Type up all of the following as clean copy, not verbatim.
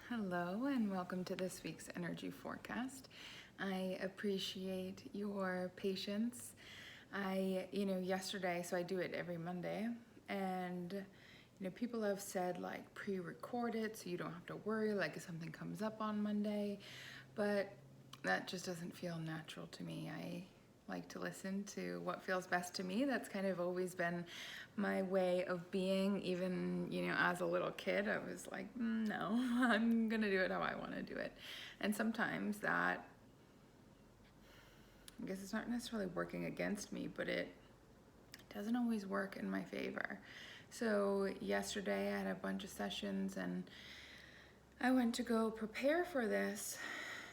Hello and welcome to this week's energy forecast. I appreciate your patience. Yesterday, so I do it every Monday, and people have said like pre-record it so you don't have to worry like if something comes up on Monday, but that just doesn't feel natural to me. I like to listen to what feels best to me. That's kind of always been my way of being. Even, as a little kid, I was like, no, I'm gonna do it how I want to do it. And sometimes that, I guess it's not necessarily working against me, but it doesn't always work in my favor. So yesterday I had a bunch of sessions and I went to go prepare for this,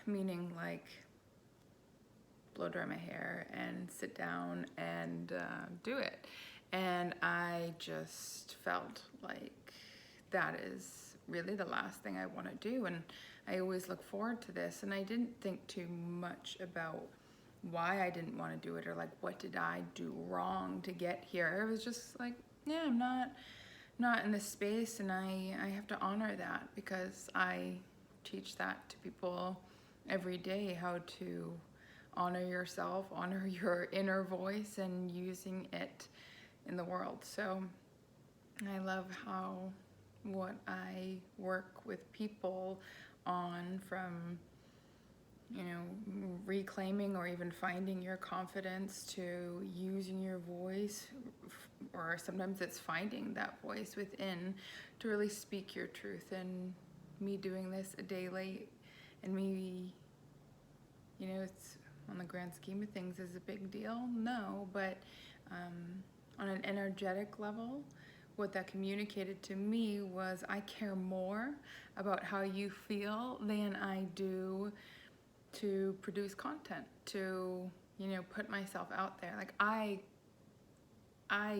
meaning like blow dry my hair and sit down and do it. And I just felt like that is really the last thing I want to do. And I always look forward to this. And I didn't think too much about why I didn't want to do it or like what did I do wrong to get here. It was just like, yeah, I'm not in this space, and I have to honor that because I teach that to people every day, how to honor yourself, honor your inner voice, and using it in the world. So I love how what I work with people on, from reclaiming or even finding your confidence to using your voice, or sometimes it's finding that voice within to really speak your truth. And me doing this a day late, and me, it's on the grand scheme of things is a big deal? No, but on an energetic level, what that communicated to me was I care more about how you feel than I do to produce content, to, put myself out there. Like I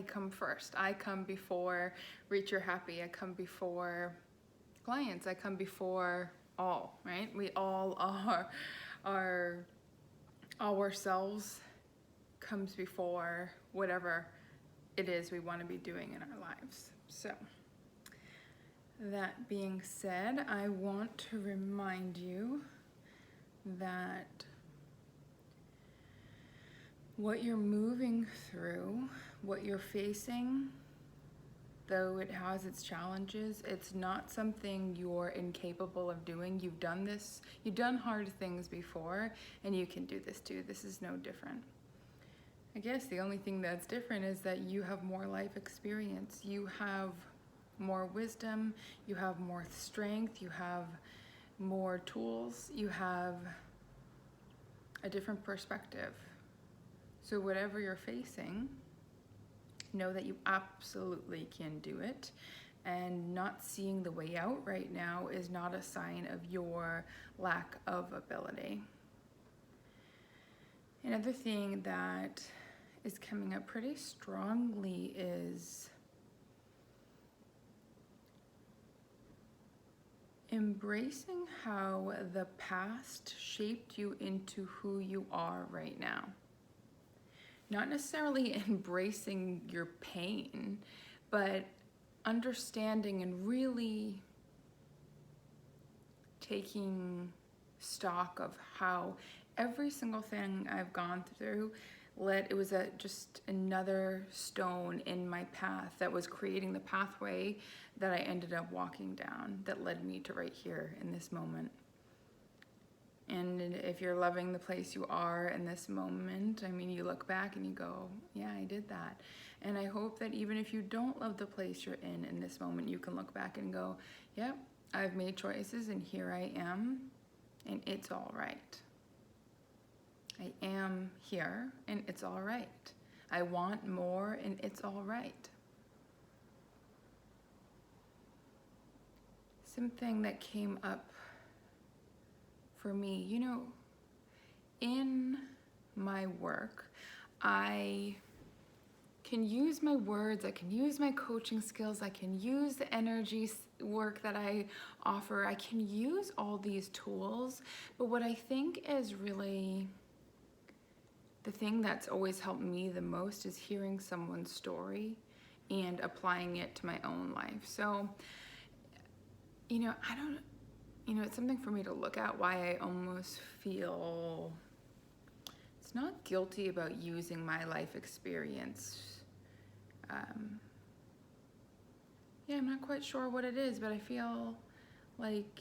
come first. I come before Reach Your Happy. I come before clients. I come before all, right? We all are ourselves comes before whatever it is we want to be doing in our lives. So that being said, I want to remind you that what you're moving through, what you're facing, though it has its challenges, it's not something you're incapable of doing. You've done this, you've done hard things before, and you can do this too. This is no different. I guess the only thing that's different is that you have more life experience. You have more wisdom, you have more strength, you have more tools, you have a different perspective. So whatever you're facing, know that you absolutely can do it, and not seeing the way out right now is not a sign of your lack of ability. Another thing that is coming up pretty strongly is embracing how the past shaped you into who you are right now. Not necessarily embracing your pain, but understanding and really taking stock of how every single thing I've gone through it was just another stone in my path that was creating the pathway that I ended up walking down that led me to right here in this moment. And if you're loving the place you are in this moment, you look back and you go, yeah, I did that. And I hope that even if you don't love the place you're in this moment, you can look back and go, yep, I've made choices and here I am, and it's all right. I am here and it's all right. I want more and it's all right. Something that came up for me, in my work, I can use my words, I can use my coaching skills, I can use the energy work that I offer, I can use all these tools, but what I think is really the thing that's always helped me the most is hearing someone's story and applying it to my own life. So, it's something for me to look at, why I almost feel it's not guilty about using my life experience. Yeah, I'm not quite sure what it is, but I feel like,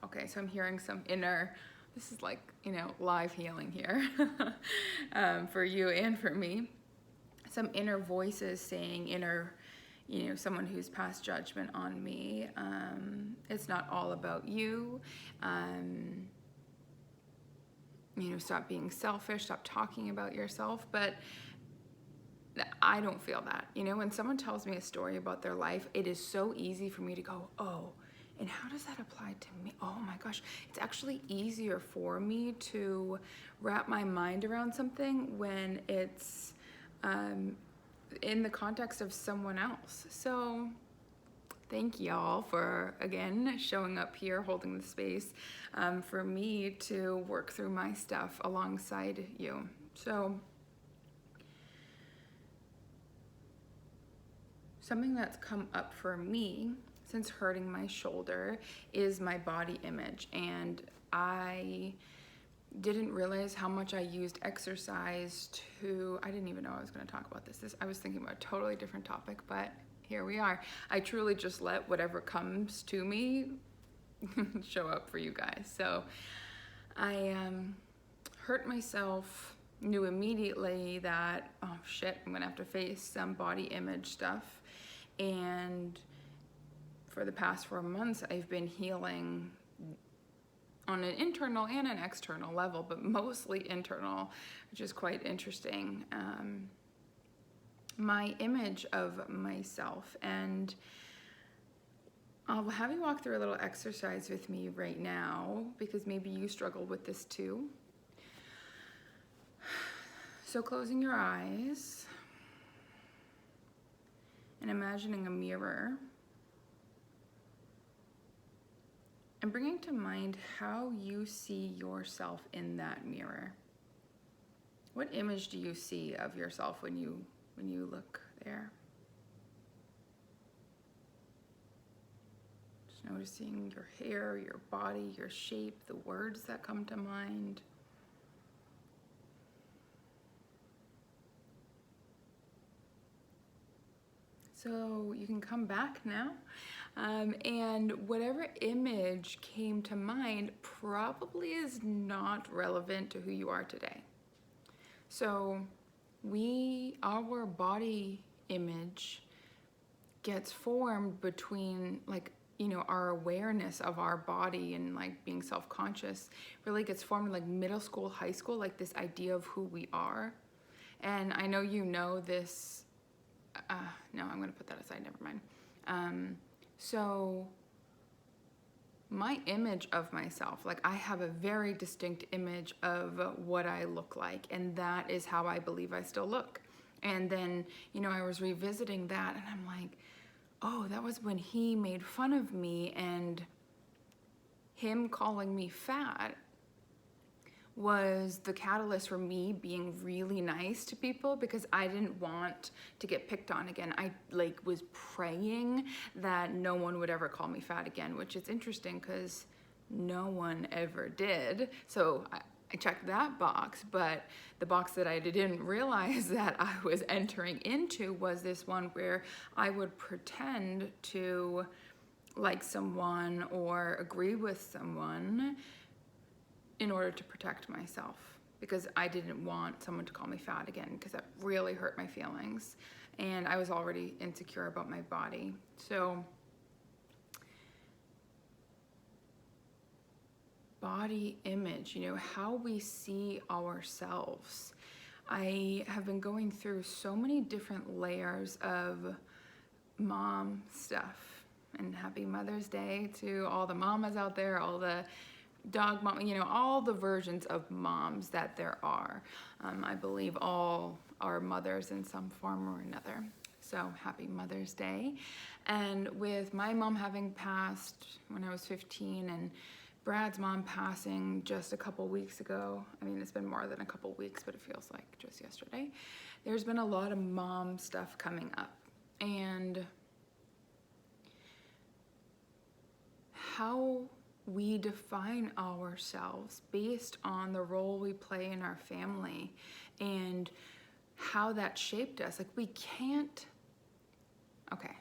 okay, so I'm hearing some inner, this is like, live healing here for you and for me. Some inner voices saying, someone who's passed judgment on me. It's not all about you. Stop being selfish, stop talking about yourself. But I don't feel that. When someone tells me a story about their life, it is so easy for me to go, oh, and how does that apply to me? Oh my gosh, it's actually easier for me to wrap my mind around something when it's in the context of someone else. So thank y'all for, again, showing up here, holding the space for me to work through my stuff alongside you. So something that's come up for me since hurting my shoulder is my body image. And I didn't realize how much I used exercise I didn't even know I was going to talk about this. I was thinking about a totally different topic, but here we are. I truly just let whatever comes to me show up for you guys. So I hurt myself, knew immediately that, oh shit, I'm going to have to face some body image stuff. And for the past 4 months, I've been healing on an internal and an external level, but mostly internal, which is quite interesting. My image of myself, and I'll have you walk through a little exercise with me right now, because maybe you struggle with this too. So closing your eyes and imagining a mirror, and bringing to mind how you see yourself in that mirror. What image do you see of yourself when you look there? Just noticing your hair, your body, your shape, the words that come to mind. So you can come back now. And whatever image came to mind probably is not relevant to who you are today. So our body image gets formed between our awareness of our body and being self-conscious really gets formed in middle school, high school, this idea of who we are. And I know this, no, I'm gonna put that aside, never mind. So my image of myself, I have a very distinct image of what I look like, and that is how I believe I still look. And then, I was revisiting that, and I'm like, oh, that was when he made fun of me, and him calling me fat was the catalyst for me being really nice to people, because I didn't want to get picked on again. I was praying that no one would ever call me fat again, which is interesting because no one ever did. So I checked that box, but the box that I didn't realize that I was entering into was this one where I would pretend to like someone or agree with someone in order to protect myself, because I didn't want someone to call me fat again, because that really hurt my feelings, and I was already insecure about my body. So body image, how we see ourselves. I have been going through so many different layers of mom stuff, and happy Mother's Day to all the mamas out there, all the dog mom, all the versions of moms that there are. I believe all are mothers in some form or another. So happy Mother's Day. And with my mom having passed when I was 15 and Brad's mom passing just a couple weeks ago, it's been more than a couple weeks, but it feels like just yesterday, there's been a lot of mom stuff coming up. And how we define ourselves based on the role we play in our family and how that shaped us. Like we can't, okay,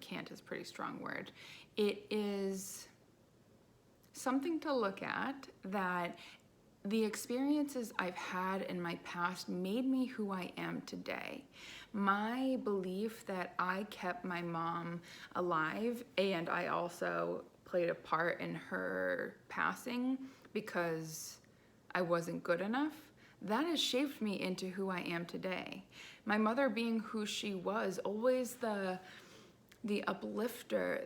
can't is a pretty strong word. It is something to look at that the experiences I've had in my past made me who I am today. My belief that I kept my mom alive, and I also played a part in her passing because I wasn't good enough, that has shaped me into who I am today. My mother being who she was, always the uplifter,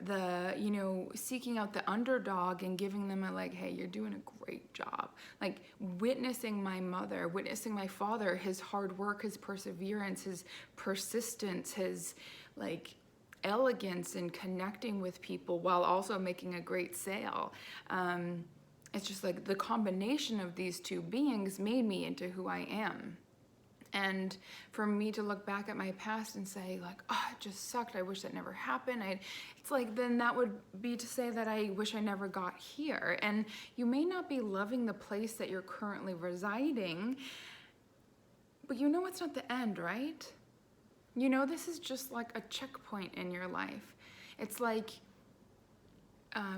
seeking out the underdog and giving them a like, hey, you're doing a great job. Like witnessing my mother, witnessing my father, his hard work, his perseverance, his persistence, his like elegance in connecting with people while also making a great sale. It's just like the combination of these two beings made me into who I am. And for me to look back at my past and say like, oh, it just sucked, I wish that never happened, it's like, then that would be to say that I wish I never got here. And you may not be loving the place that you're currently residing, but it's not the end, right? This is just like a checkpoint in your life. It's like,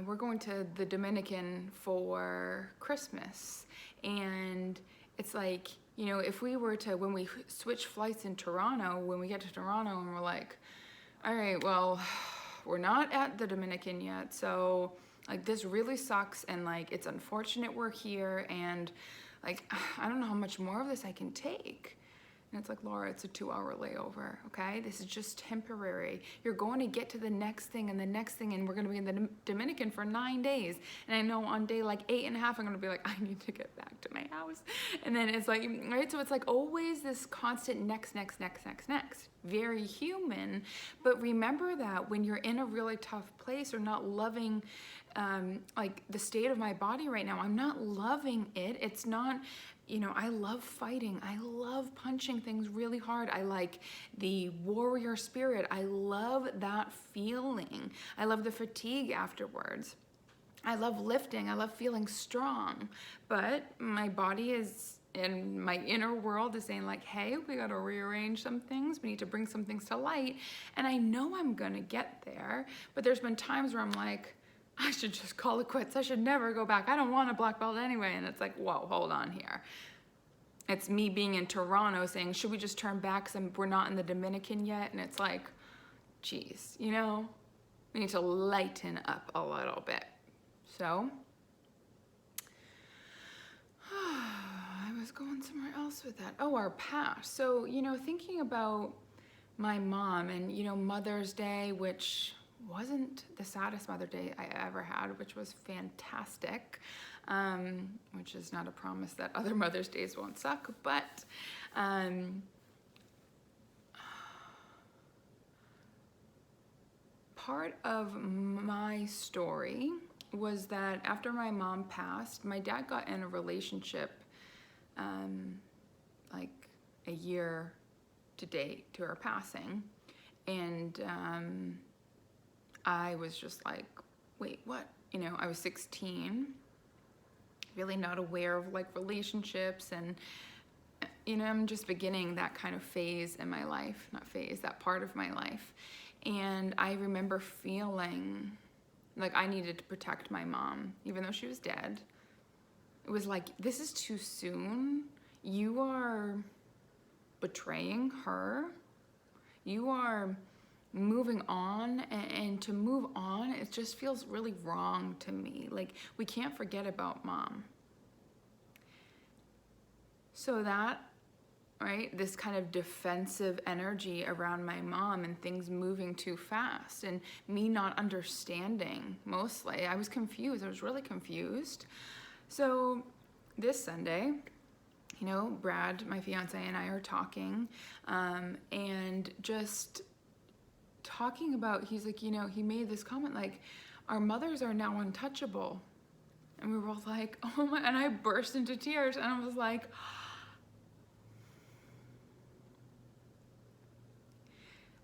we're going to the Dominican for Christmas, and it's like, if we were to, when we switch flights in Toronto, when we get to Toronto and we're like, all right, well, we're not at the Dominican yet, so like this really sucks, and like it's unfortunate we're here, and like I don't know how much more of this I can take. And it's like, Laura, it's a 2-hour layover, okay? This is just temporary. You're going to get to the next thing and the next thing, and we're going to be in the Dominican for 9 days. And I know on day like 8 and a half, I'm going to be like, I need to get back to my house. And then it's like, right? So it's like always this constant next. Very human. But remember that when you're in a really tough place or not loving like the state of my body right now, I'm not loving it. It's not, I love fighting. I love punching things really hard. I like the warrior spirit. I love that feeling. I love the fatigue afterwards. I love lifting. I love feeling strong. But my body is, in my inner world is saying like, hey, we got to rearrange some things. We need to bring some things to light. And I know I'm going to get there. But there's been times where I'm like, I should just call it quits. I should never go back. I don't want a black belt anyway. And it's like, whoa, hold on here. It's me being in Toronto saying, should we just turn back because we're not in the Dominican yet? And it's like, geez, we need to lighten up a little bit. So, I was going somewhere else with that. Oh, our past. So, thinking about my mom and, Mother's Day, which wasn't the saddest Mother's Day I ever had, which was fantastic, which is not a promise that other Mother's Days won't suck, but part of my story was that after my mom passed, my dad got in a relationship like a year to date to her passing, and I was just like, wait, what? I was 16, really not aware of like relationships, and I'm just beginning that kind of phase in my life, that part of my life. And I remember feeling like I needed to protect my mom, even though she was dead. It was like, this is too soon. You are betraying her. You are moving on, and to move on, it just feels really wrong to me. Like, we can't forget about mom. So that, right, this kind of defensive energy around my mom and things moving too fast and me not understanding, mostly. I was confused. I was really confused. So this Sunday, Brad, my fiance, and I are talking, and just talking about, he's like, he made this comment like, our mothers are now untouchable. And we were both like, oh my, and I burst into tears, and I was like,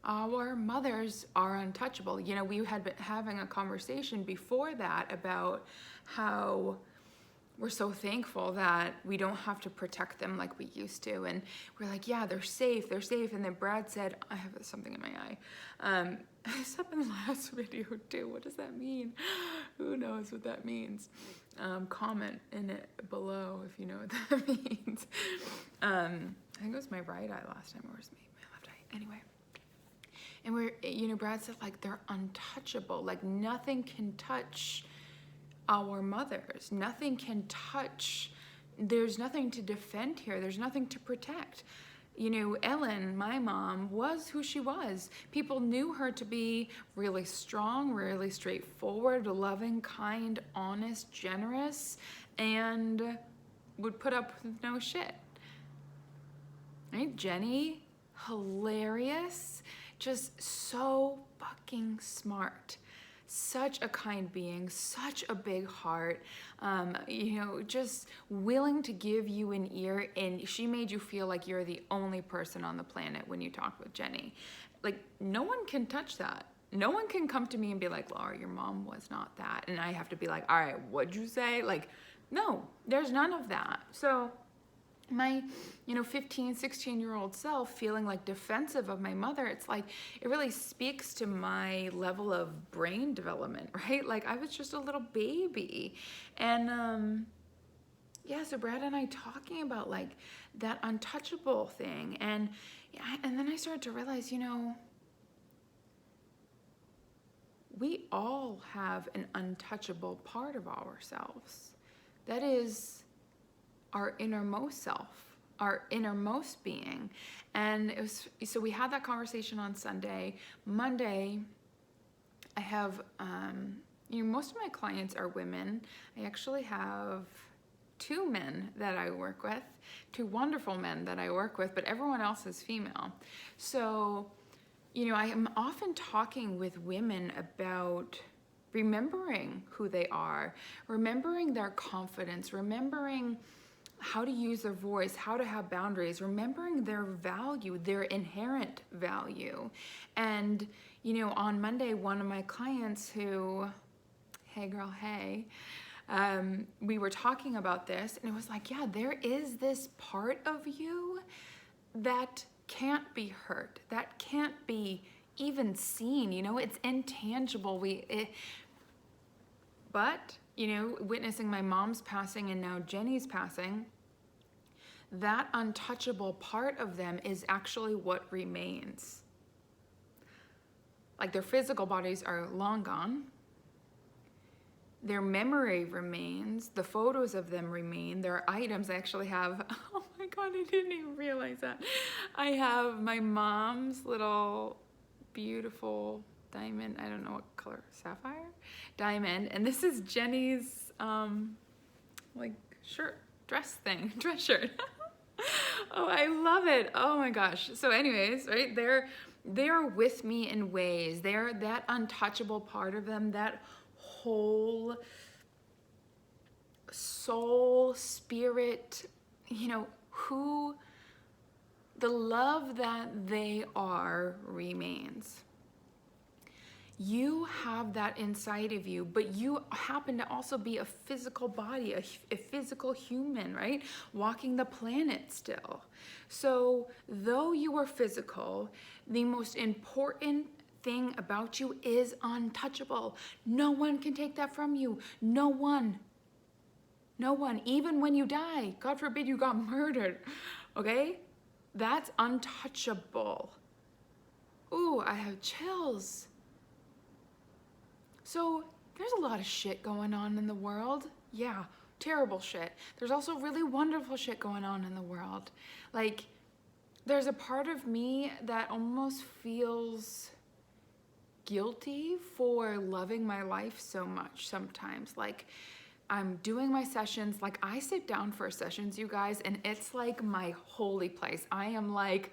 our mothers are untouchable. You know, we had been having a conversation before that about how we're so thankful that we don't have to protect them like we used to. And we're like, yeah, they're safe, they're safe. And then Brad said, I have something in my eye. I said in the last video too, what does that mean? Who knows what that means? Comment in it below if you know what that means. I think it was my right eye last time, or was it my left eye? Anyway. And Brad said, like, they're untouchable. Like, nothing can touch our mothers. Nothing can touch. There's nothing to defend here. There's nothing to protect. You know, Ellen, my mom, was who she was. People knew her to be really strong, really straightforward, loving, kind, honest, generous, and would put up with no shit. Right? Jenny, hilarious, just so fucking smart. Such a kind being, such a big heart, just willing to give you an ear, and she made you feel like you're the only person on the planet when you talk with Jenny. Like, no one can touch that. No one can come to me and be like, Laura, your mom was not that. And I have to be like, all right, what'd you say? Like, no, there's none of that. So my 15, 16-year-old self feeling like defensive of my mother, it's like, it really speaks to my level of brain development, right? Like, I was just a little baby. And so Brad and I talking about like that untouchable thing. And then I started to realize, we all have an untouchable part of ourselves. That is our innermost self, our innermost being. And so we had that conversation on Sunday. Monday, I have, most of my clients are women. I actually have 2 men that I work with, 2 wonderful men that I work with, but everyone else is female. So, I am often talking with women about remembering who they are, remembering their confidence, remembering how to use their voice, how to have boundaries, remembering their value, their inherent value. And, on Monday, one of my clients who, hey girl, hey, we were talking about this, and it was like, yeah, there is this part of you that can't be hurt, that can't be even seen, it's intangible. But witnessing my mom's passing and now Jenny's passing, that untouchable part of them is actually what remains. Like, their physical bodies are long gone. Their memory remains. The photos of them remain. Their items, I actually have, oh my God, I didn't even realize that. I have my mom's little beautiful diamond, I don't know what color, sapphire? Diamond. And this is Jenny's, dress shirt. Oh, I love it. Oh my gosh. So anyways, right, they're with me in ways. They're that untouchable part of them, that whole soul, spirit, who the love that they are remains. You have that inside of you, but you happen to also be a physical body, a physical human, right? Walking the planet still. So though you are physical, the most important thing about you is untouchable. No one can take that from you. No one. No one. Even when you die, God forbid you got murdered, okay? That's untouchable. Ooh, I have chills. So there's a lot of shit going on in the world. Yeah, terrible shit. There's also really wonderful shit going on in the world. Like, there's a part of me that almost feels guilty for loving my life so much sometimes. Like, I'm doing my sessions, like I sit down for sessions, you guys, and it's like my holy place. I am like,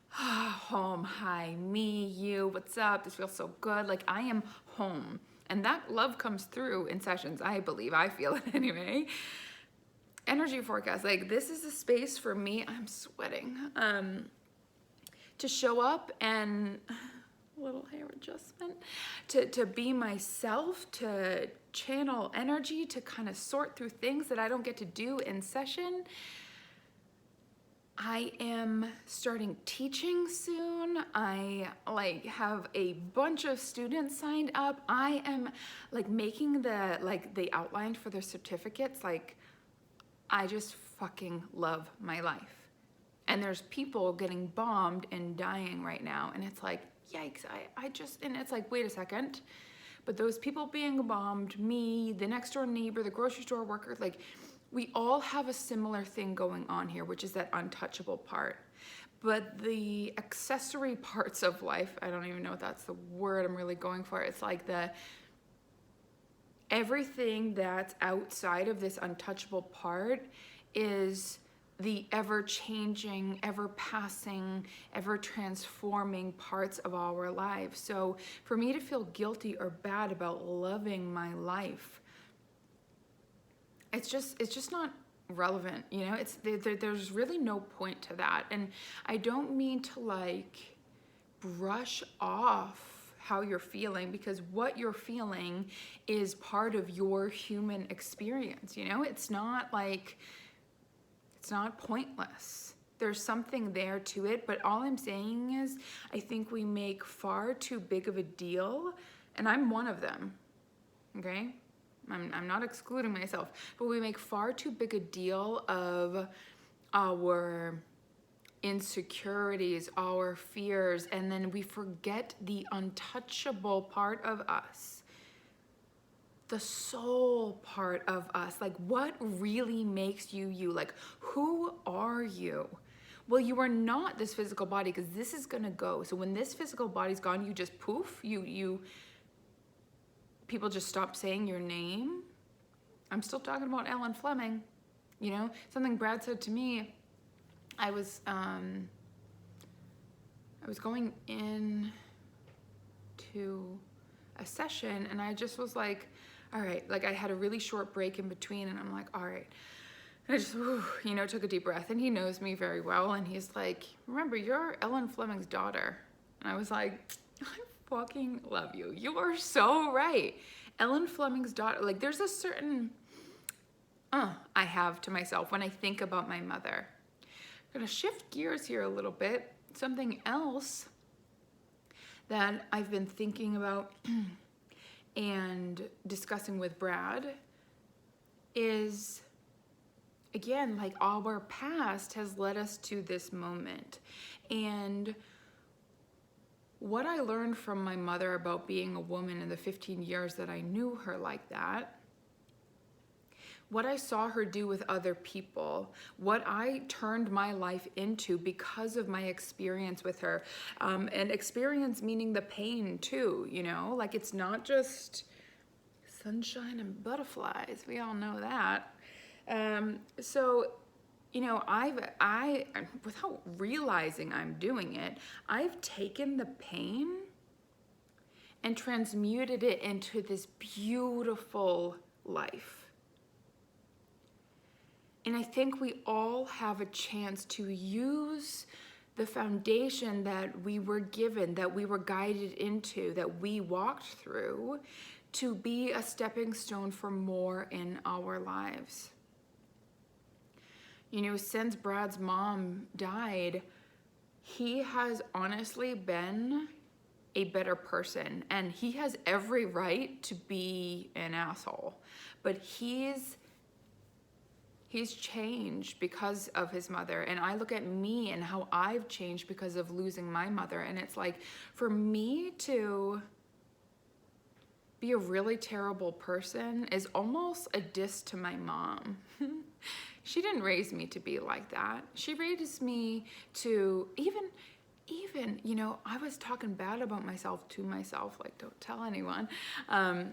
home, hi, me, you, what's up? This feels so good. Like, I am home. And that love comes through in sessions, I believe. I feel it anyway. Energy forecast, like, this is a space for me. I'm sweating. to show up and little hair adjustment, to be myself, to channel energy, to kind of sort through things that I don't get to do in session. I am starting teaching soon. I have a bunch of students signed up. I am making the outline for their certificates. I just fucking love my life. And there's people getting bombed and dying right now. And it's like, yikes, and it's like, wait a second. But those people being bombed, me, the next door neighbor, the grocery store worker, we all have a similar thing going on here, which is that untouchable part. But the accessory parts of life, I don't even know if that's the word I'm really going for. It's like everything that's outside of this untouchable part is the ever-changing, ever-passing, ever-transforming parts of our lives. So for me to feel guilty or bad about loving my life, it's just not relevant, there's really no point to that. And I don't mean to brush off how you're feeling, because what you're feeling is part of your human experience, it's not pointless. There's something there to it, but all I'm saying is I think we make far too big of a deal, and I'm one of them, okay? I'm not excluding myself, but we make far too big a deal of our insecurities, our fears, and then we forget the untouchable part of us, the soul part of us. What really makes you you? Who are you? Well, you are not this physical body, because this is gonna go. So when this physical body's gone, you just poof, people just stop saying your name. I'm still talking about Ellen Fleming. Something Brad said to me, I was going in to a session, and I just was like, all right, I had a really short break in between, and I'm like, all right. And I just, took a deep breath, and he knows me very well, and he's like, remember, you're Ellen Fleming's daughter. And I was like, I fucking love you. You are so right. Ellen Fleming's daughter, there's a certain, I have to myself when I think about my mother. I'm gonna shift gears here a little bit. Something else that I've been thinking about and discussing with Brad is, again, our past has led us to this moment. And what I learned from my mother about being a woman in the 15 years that I knew her like that, what I saw her do with other people, what I turned my life into because of my experience with her, and experience meaning the pain too, it's not just sunshine and butterflies. We all know that. So, I, without realizing I'm doing it, I've taken the pain and transmuted it into this beautiful life. And I think we all have a chance to use the foundation that we were given, that we were guided into, that we walked through, to be a stepping stone for more in our lives. Since Brad's mom died, he has honestly been a better person, and he has every right to be an asshole, but he's changed because of his mother. And I look at me and how I've changed because of losing my mother, and it's for me to be a really terrible person is almost a diss to my mom. She didn't raise me to be like that. She raised me to even, I was talking bad about myself to myself, don't tell anyone. I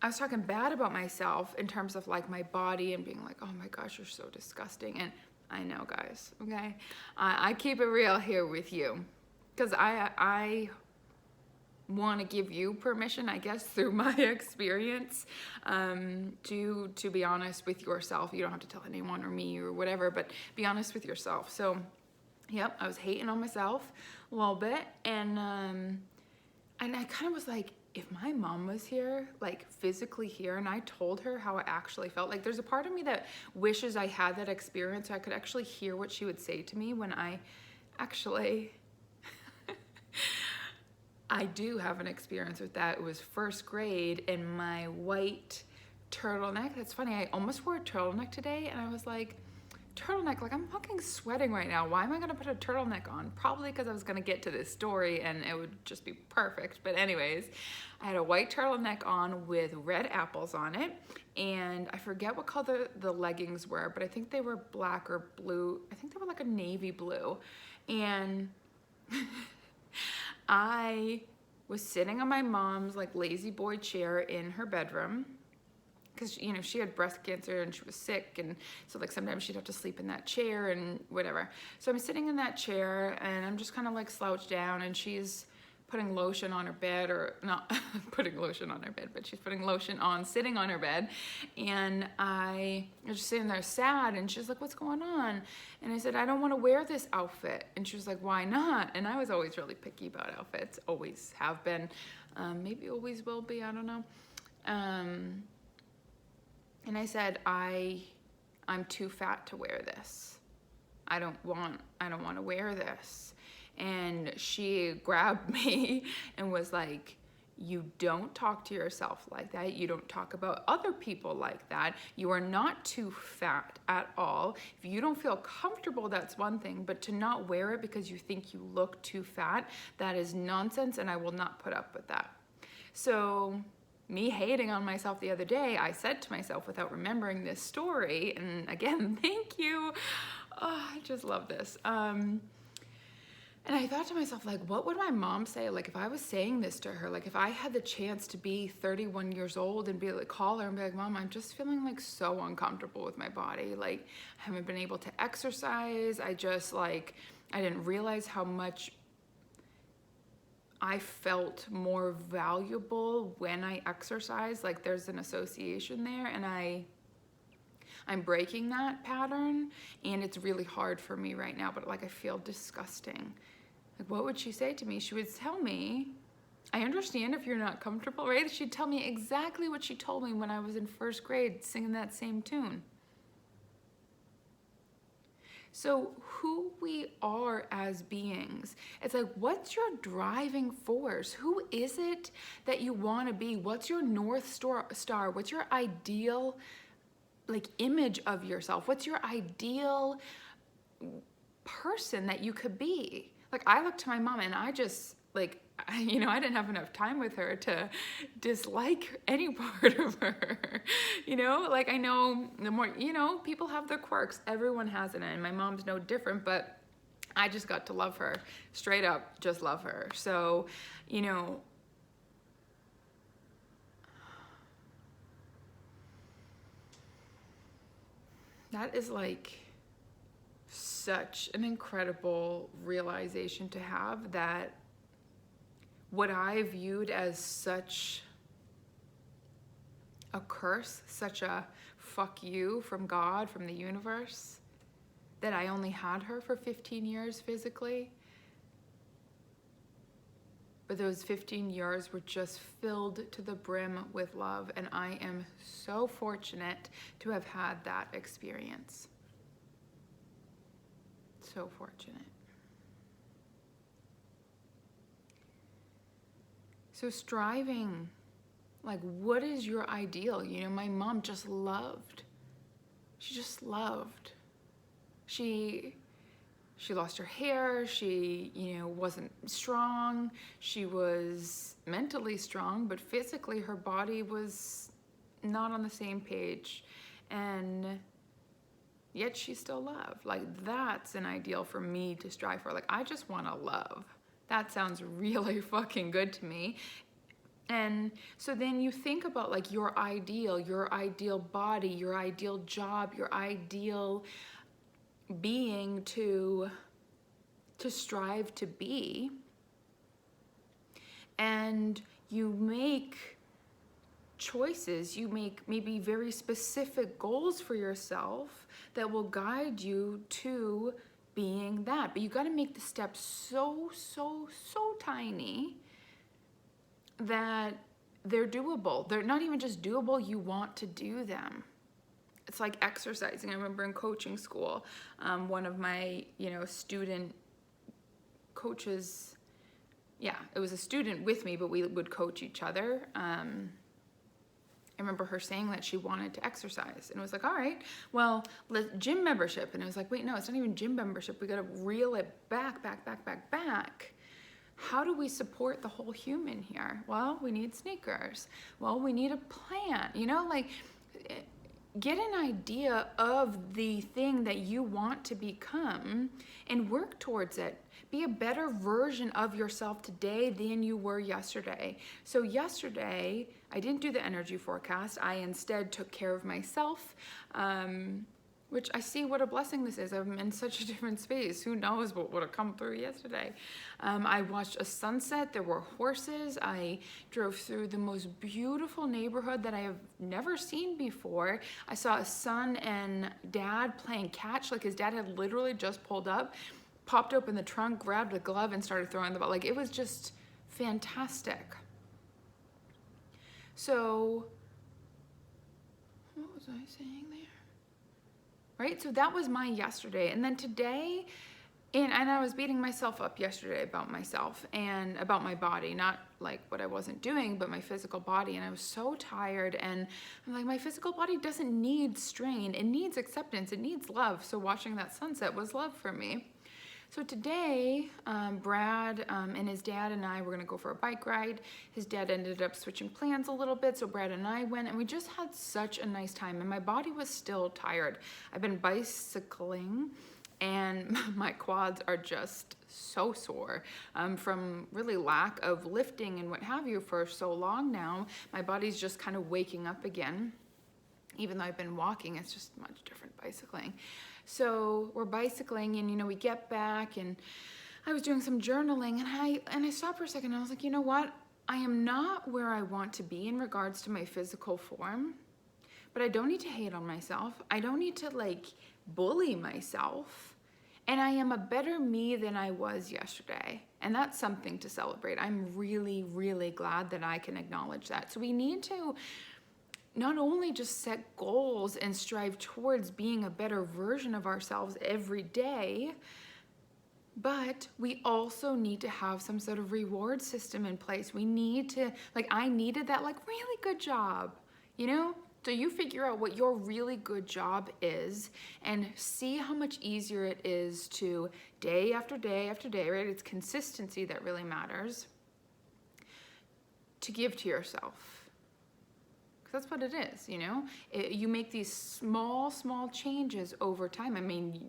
was talking bad about myself in terms of my body and being oh my gosh, you're so disgusting. And I know, guys, okay? I keep it real here with you, because I want to give you permission, I guess, through my experience, to be honest with yourself. You don't have to tell anyone or me or whatever, but be honest with yourself. So Yep, I was hating on myself a little bit, and I kind of was like, if my mom was here, like physically here, and I told her how I actually felt, like there's a part of me that wishes I had that experience so I could actually hear what she would say to me when I actually, I do have an experience with that. It was first grade, and my white turtleneck, that's funny, I almost wore a turtleneck today, and I was like, turtleneck, like I'm fucking sweating right now. Why am I gonna put a turtleneck on? Probably because I was gonna get to this story and it would just be perfect. But anyways, I had a white turtleneck on with red apples on it, and I forget what color the leggings were, but I think they were black or blue. I think they were like a navy blue. And I was sitting on my mom's like lazy boy chair in her bedroom, because you know she had breast cancer and she was sick, and so like sometimes she'd have to sleep in that chair and whatever. So I'm sitting in that chair and I'm just kind of like slouched down, and she's putting lotion on her bed, or not putting lotion on her bed, but she's putting lotion on, sitting on her bed, and I was just sitting there sad, and she's like, what's going on? And I said, I don't want to wear this outfit. And she was like, why not? And I was always really picky about outfits, always have been, maybe always will be, I don't know. And I said, I'm too fat to wear this. I don't want to wear this. And she grabbed me and was like, you don't talk to yourself like that. You don't talk about other people like that. You are not too fat at all. If you don't feel comfortable, that's one thing, but to not wear it because you think you look too fat, that is nonsense, and I will not put up with that. So me hating on myself the other day, I said to myself without remembering this story, and again, thank you. Oh, I just love this. And I thought to myself, like, what would my mom say? Like, if I was saying this to her, like, if I had the chance to be 31 years old and be like, call her and be like, Mom, I'm just feeling like so uncomfortable with my body. Like, I haven't been able to exercise. I just like, I didn't realize how much I felt more valuable when I exercise. Like there's an association there, and I'm breaking that pattern, and it's really hard for me right now, but like I feel disgusting. Like what would she say to me? She would tell me, I understand if you're not comfortable, right? She'd tell me exactly what she told me when I was in first grade singing that same tune. So who we are as beings, it's like, what's your driving force? Who is it that you want to be? What's your North Star? What's your ideal like image of yourself? What's your ideal person that you could be? Like I look to my mom, and I just like, you know, I didn't have enough time with her to dislike any part of her. You know, like I know the more, you know, people have their quirks. Everyone has it, and my mom's no different, but I just got to love her. Straight up, just love her. So, you know, that is like such an incredible realization to have, that what I viewed as such a curse, such a fuck you from God, from the universe, that I only had her for 15 years physically. But those 15 years were just filled to the brim with love, and I am so fortunate to have had that experience. So fortunate. So striving, like what is your ideal? You know, my mom just loved. She just loved. She lost her hair. She, you know, wasn't strong. She was mentally strong, but physically her body was not on the same page. And yet she still loved. Like that's an ideal for me to strive for. Like I just want to love. That sounds really fucking good to me. And so then you think about like your ideal body, your ideal job, your ideal being to strive to be. And you make choices, you make maybe very specific goals for yourself that will guide you to being that. But you got to make the steps so tiny that they're doable. They're not even just doable, you want to do them. It's like exercising. I remember in coaching school, one of my, student coaches, it was a student with me, but we would coach each other. I remember her saying that she wanted to exercise, and it was like, all right, well, gym membership. And it was like, wait, no, it's not even gym membership. We got to reel it back. How do we support the whole human here? Well, we need sneakers. Well, we need a plan, get an idea of the thing that you want to become and work towards it. Be a better version of yourself today than you were yesterday. So yesterday, I didn't do the energy forecast. I instead took care of myself, which I see what a blessing this is. I'm in such a different space. Who knows what would have come through yesterday. I watched a sunset. There were horses. I drove through the most beautiful neighborhood that I have never seen before. I saw a son and dad playing catch. Like his dad had literally just pulled up, popped open the trunk, grabbed a glove, and started throwing the ball. Like, it was just fantastic. So, what was I saying there? Right? So that was my yesterday. And then today, and I was beating myself up yesterday about myself and about my body, not like what I wasn't doing, but my physical body. And I was so tired, and I'm like, my physical body doesn't need strain. It needs acceptance. It needs love. So watching that sunset was love for me. So today, Brad and his dad and I were gonna go for a bike ride. His dad ended up switching plans a little bit, so Brad and I went, and we just had such a nice time, and my body was still tired. I've been bicycling, and my quads are just so sore from really lack of lifting and what have you for so long now. My body's just kind of waking up again. Even though I've been walking, it's just much different bicycling. So we're bicycling, and we get back, and I was doing some journaling, and I stopped for a second, and I was like, you know what? I am not where I want to be in regards to my physical form, but I don't need to hate on myself. I don't need to bully myself. And I am a better me than I was yesterday. And that's something to celebrate. I'm really, really glad that I can acknowledge that. So we need to not only just set goals and strive towards being a better version of ourselves every day, but we also need to have some sort of reward system in place. We need to, I needed that, really good job, So you figure out what your really good job is and see how much easier it is to day after day after day, right? It's consistency that really matters, to give to yourself. That's what it is, you make these small changes over time. I mean,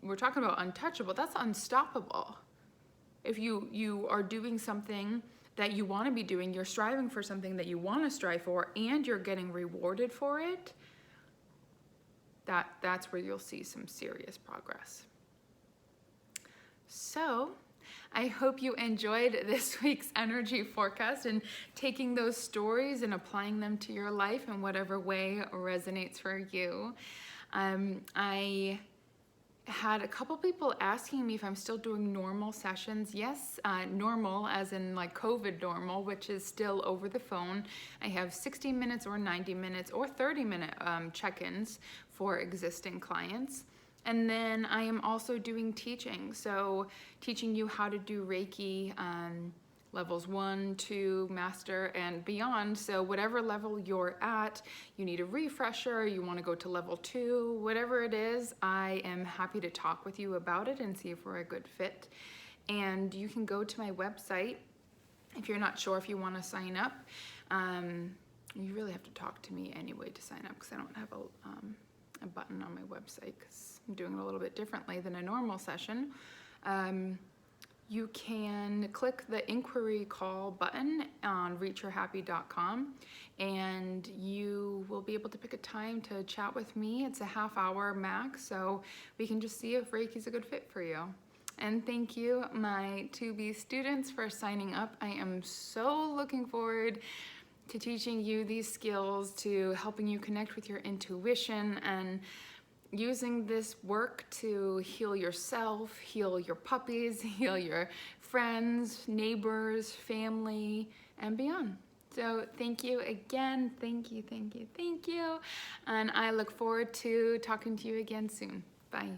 we're talking about untouchable. That's unstoppable. If you are doing something that you want to be doing, you're striving for something that you want to strive for, and you're getting rewarded for it, that's where you'll see some serious progress. So, I hope you enjoyed this week's energy forecast and taking those stories and applying them to your life in whatever way resonates for you. I had a couple people asking me if I'm still doing normal sessions. Yes, normal as in COVID normal, which is still over the phone. I have 60 minutes or 90 minutes or 30-minute check-ins for existing clients. And then I am also doing teaching. So teaching you how to do Reiki levels 1, 2, master, and beyond. So whatever level you're at, you need a refresher, you want to go to level 2, whatever it is, I am happy to talk with you about it and see if we're a good fit. And you can go to my website if you're not sure if you want to sign up. You really have to talk to me anyway to sign up, because I don't have a button on my website, because I'm doing it a little bit differently than a normal session. You can click the inquiry call button on reachyourhappy.com, and you will be able to pick a time to chat with me. It's a half-hour max, so we can just see if Reiki's a good fit for you. And thank you, my 2B students, for signing up. I am so looking forward to teaching you these skills, to helping you connect with your intuition, and using this work to heal yourself, heal your puppies, heal your friends, neighbors, family, and beyond. So thank you again. Thank you, thank you, thank you. And I look forward to talking to you again soon. Bye.